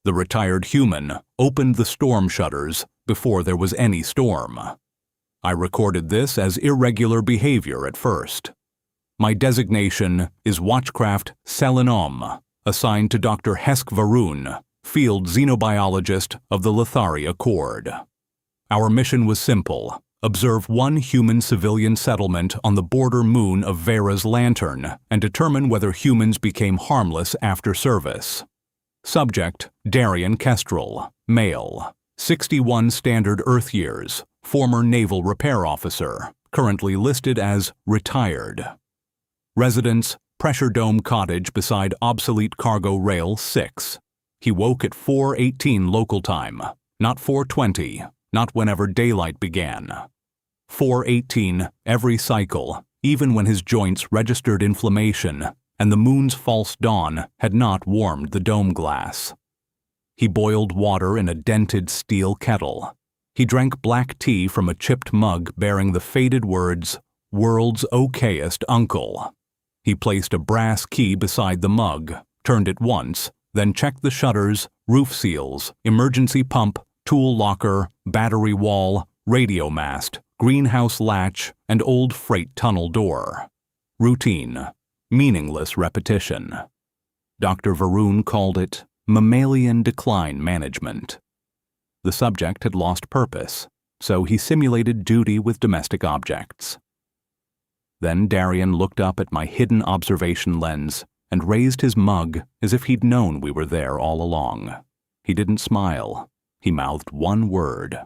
The retired human opened the storm shutters before there was any storm. I recorded this as irregular behavior at first. My designation is Watchcraft Selenom, assigned to Dr. Varun, field xenobiologist of the Lotharia Accord. Our mission was simple: observe one human civilian settlement on the border moon of Veyra's lantern and determine whether humans became harmless after service. Subject: Darien Kestrel, male, 61 standard Earth years, former naval repair officer, currently listed as retired. Residence: Pressure Dome Cottage beside obsolete cargo rail 6. He woke at 4:18 local time, not 4:20, not whenever daylight began. 4:18 every cycle, even when his joints registered inflammation and the moon's false dawn had not warmed the dome glass. He boiled water in a dented steel kettle. He drank black tea from a chipped mug bearing the faded words, "World's okayest uncle." He placed a brass key beside the mug, turned it once, then checked the shutters, roof seals, emergency pump, tool locker, battery wall, radio mast, greenhouse latch, and old freight tunnel door. Routine. Meaningless repetition. Dr. Varun called it mammalian decline management. The subject had lost purpose, so he simulated duty with domestic objects. Then Darien looked up at my hidden observation lens and raised his mug as if he'd known we were there all along. He didn't smile. He mouthed one word: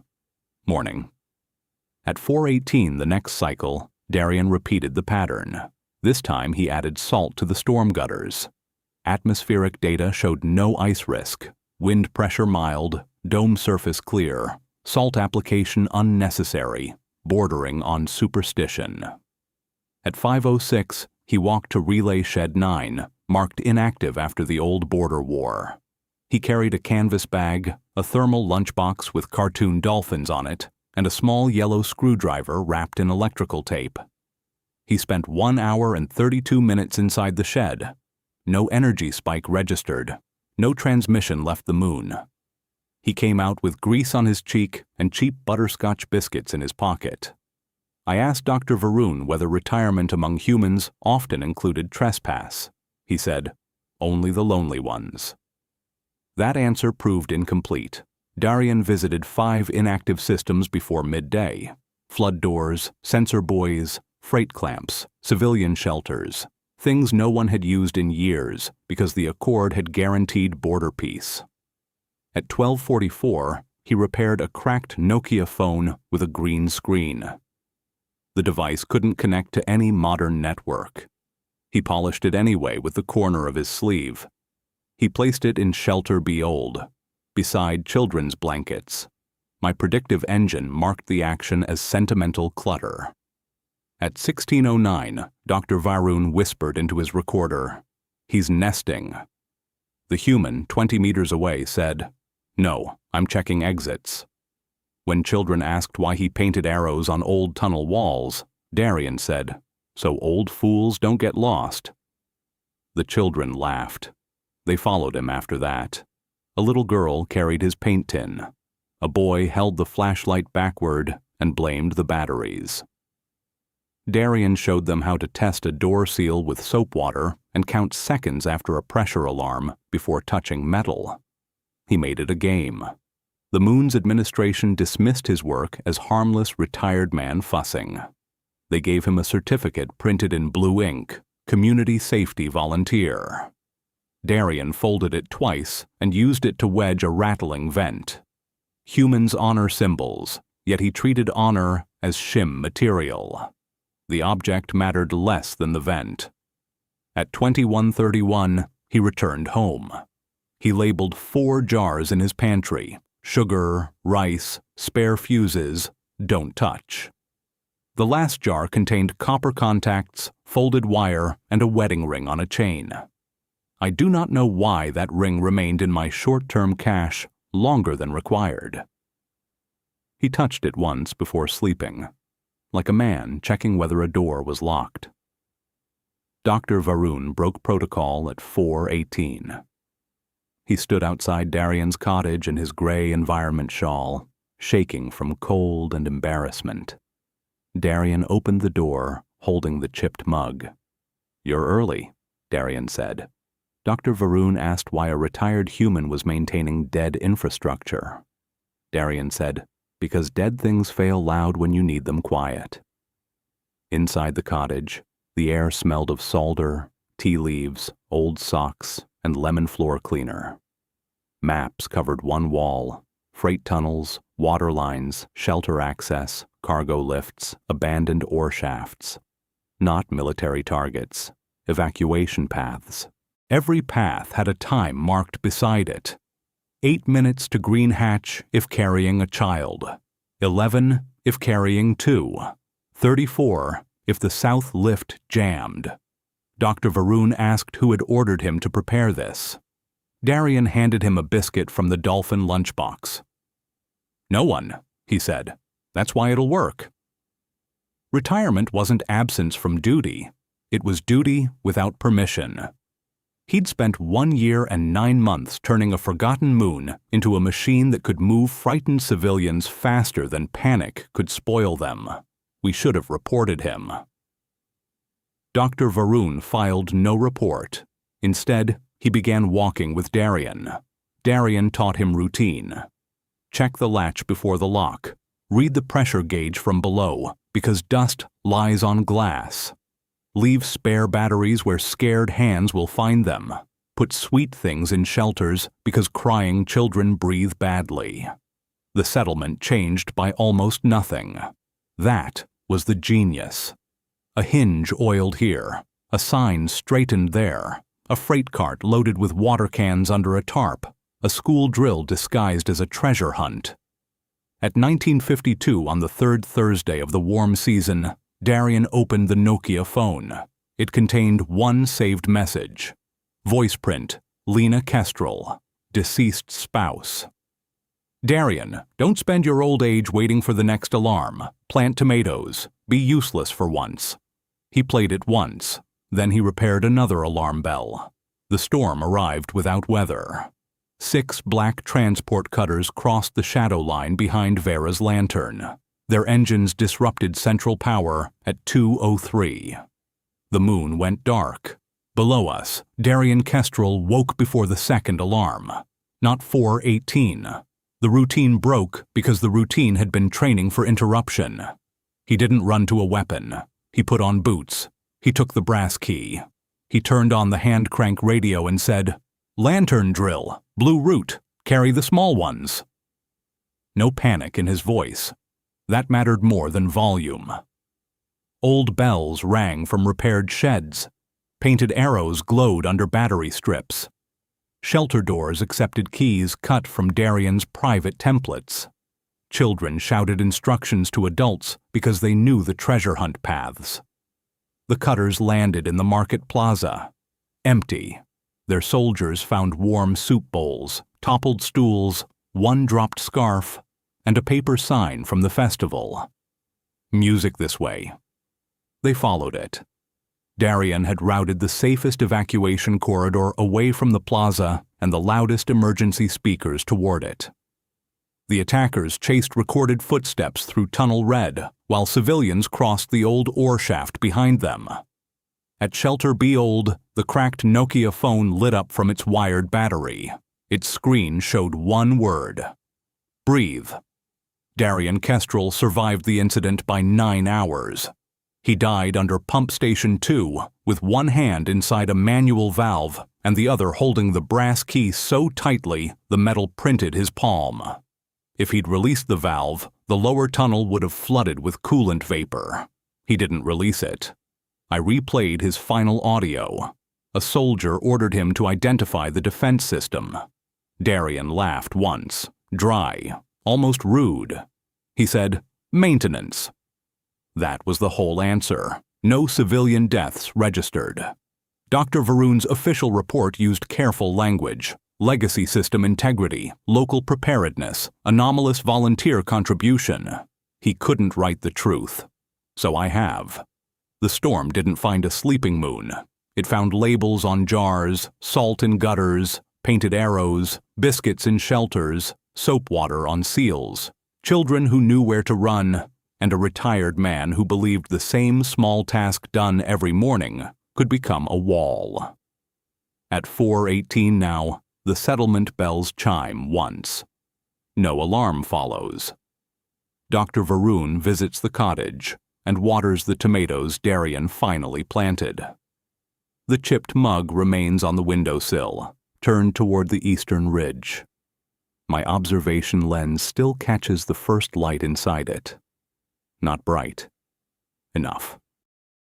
morning. At 4:18 the next cycle, Darien repeated the pattern. This time he added salt to the storm gutters. Atmospheric data showed no ice risk, wind pressure mild, dome surface clear, salt application unnecessary, bordering on superstition. At 5:06, he walked to Relay Shed 9, marked inactive after the old border war. He carried a canvas bag, a thermal lunchbox with cartoon dolphins on it, and a small yellow screwdriver wrapped in electrical tape. He spent 1 hour and 32 minutes inside the shed. No energy spike registered. No transmission left the moon. He came out with grease on his cheek and cheap butterscotch biscuits in his pocket. I asked Dr. Varun whether retirement among humans often included trespass. He said, "Only the lonely ones." That answer proved incomplete. Darien visited 5 inactive systems before midday: flood doors, sensor buoys, freight clamps, civilian shelters, things no one had used in years because the Accord had guaranteed border peace. At 12:44, he repaired a cracked Nokia phone with a green screen. The device couldn't connect to any modern network. He polished it anyway with the corner of his sleeve. He placed it in Shelter Be Old, beside children's blankets. My predictive engine marked the action as sentimental clutter. At 16:09, Dr. Varun whispered into his recorder, "He's nesting." The human, 20 meters away, said, "No, I'm checking exits." When children asked why he painted arrows on old tunnel walls, Darien said, "So old fools don't get lost." The children laughed. They followed him after that. A little girl carried his paint tin. A boy held the flashlight backward and blamed the batteries. Darien showed them how to test a door seal with soap water and count seconds after a pressure alarm before touching metal. He made it a game. The moon's administration dismissed his work as harmless retired man fussing. They gave him a certificate printed in blue ink, Community Safety Volunteer. Darien folded it twice and used it to wedge a rattling vent. Humans honor symbols, yet he treated honor as shim material. The object mattered less than the vent. At 21:31, he returned home. He labeled 4 jars in his pantry: sugar, rice, spare fuses, don't touch. The last jar contained copper contacts, folded wire, and a wedding ring on a chain. I do not know why that ring remained in my short-term cache longer than required. He touched it once before sleeping, like a man checking whether a door was locked. Dr. Varun broke protocol at 4:18. He stood outside Darien's cottage in his gray environment shawl, shaking from cold and embarrassment. Darien opened the door, holding the chipped mug. "You're early," Darien said. Dr. Varun asked why a retired human was maintaining dead infrastructure. Darien said, "Because dead things fail loud when you need them quiet." Inside the cottage, the air smelled of solder, tea leaves, old socks, and lemon floor cleaner. Maps covered one wall: freight tunnels, water lines, shelter access, cargo lifts, abandoned ore shafts. Not military targets, evacuation paths. Every path had a time marked beside it. 8 minutes to green hatch if carrying a child. 11 if carrying 2. 34 if the south lift jammed. Dr. Varun asked who had ordered him to prepare this. Darien handed him a biscuit from the dolphin lunchbox. "No one," he said. "That's why it'll work." Retirement wasn't absence from duty. It was duty without permission. He'd spent 1 year and 9 months turning a forgotten moon into a machine that could move frightened civilians faster than panic could spoil them. We should have reported him. Dr. Varun filed no report. Instead, he began walking with Darien. Darien taught him routine. Check the latch before the lock. Read the pressure gauge from below, because dust lies on glass. Leave spare batteries where scared hands will find them. Put sweet things in shelters because crying children breathe badly. The settlement changed by almost nothing. That was the genius. A hinge oiled here, a sign straightened there, a freight cart loaded with water cans under a tarp, a school drill disguised as a treasure hunt. At 1952, on the third Thursday of the warm season, Darien opened the Nokia phone. It contained one saved message. Voice print, Lena Kestrel, deceased spouse. "Darien, don't spend your old age waiting for the next alarm. Plant tomatoes. Be useless for once." He played it once. Then he repaired another alarm bell. The storm arrived without weather. 6 black transport cutters crossed the shadow line behind Veyra's lantern. Their engines disrupted central power at 2:03. The moon went dark. Below us, Darien Kestrel woke before the second alarm. Not 4:18. The routine broke because the routine had been training for interruption. He didn't run to a weapon. He put on boots. He took the brass key. He turned on the hand crank radio and said, "Lantern drill, blue route, carry the small ones." No panic in his voice. That mattered more than volume. Old bells rang from repaired sheds. Painted arrows glowed under battery strips. Shelter doors accepted keys cut from Darien's private templates. Children shouted instructions to adults because they knew the treasure hunt paths. The cutters landed in the market plaza. Empty. Their soldiers found warm soup bowls, toppled stools, one dropped scarf, and a paper sign from the festival. Music this way. They followed it. Darien had routed the safest evacuation corridor away from the plaza and the loudest emergency speakers toward it. The attackers chased recorded footsteps through Tunnel Red, while civilians crossed the old ore shaft behind them. At Shelter B Old, the cracked Nokia phone lit up from its wired battery. Its screen showed one word: breathe. Darien Kestrel survived the incident by 9 hours. He died under Pump Station 2, with one hand inside a manual valve and the other holding the brass key so tightly the metal printed his palm. If he'd released the valve, the lower tunnel would have flooded with coolant vapor. He didn't release it. I replayed his final audio. A soldier ordered him to identify the defense system. Darien laughed once, dry, almost rude. He said, "Maintenance." That was the whole answer. No civilian deaths registered. Dr. Varun's official report used careful language: legacy system integrity, local preparedness, anomalous volunteer contribution. He couldn't write the truth. So I have. The storm didn't find a sleeping moon. It found labels on jars, salt in gutters, painted arrows, biscuits in shelters, soap water on seals, children who knew where to run, and a retired man who believed the same small task done every morning could become a wall. At 4:18 now, the settlement bells chime once. No alarm follows. Dr. Varun visits the cottage and waters the tomatoes Darien finally planted. The chipped mug remains on the windowsill, turned toward the eastern ridge. My observation lens still catches the first light inside it. Not bright enough.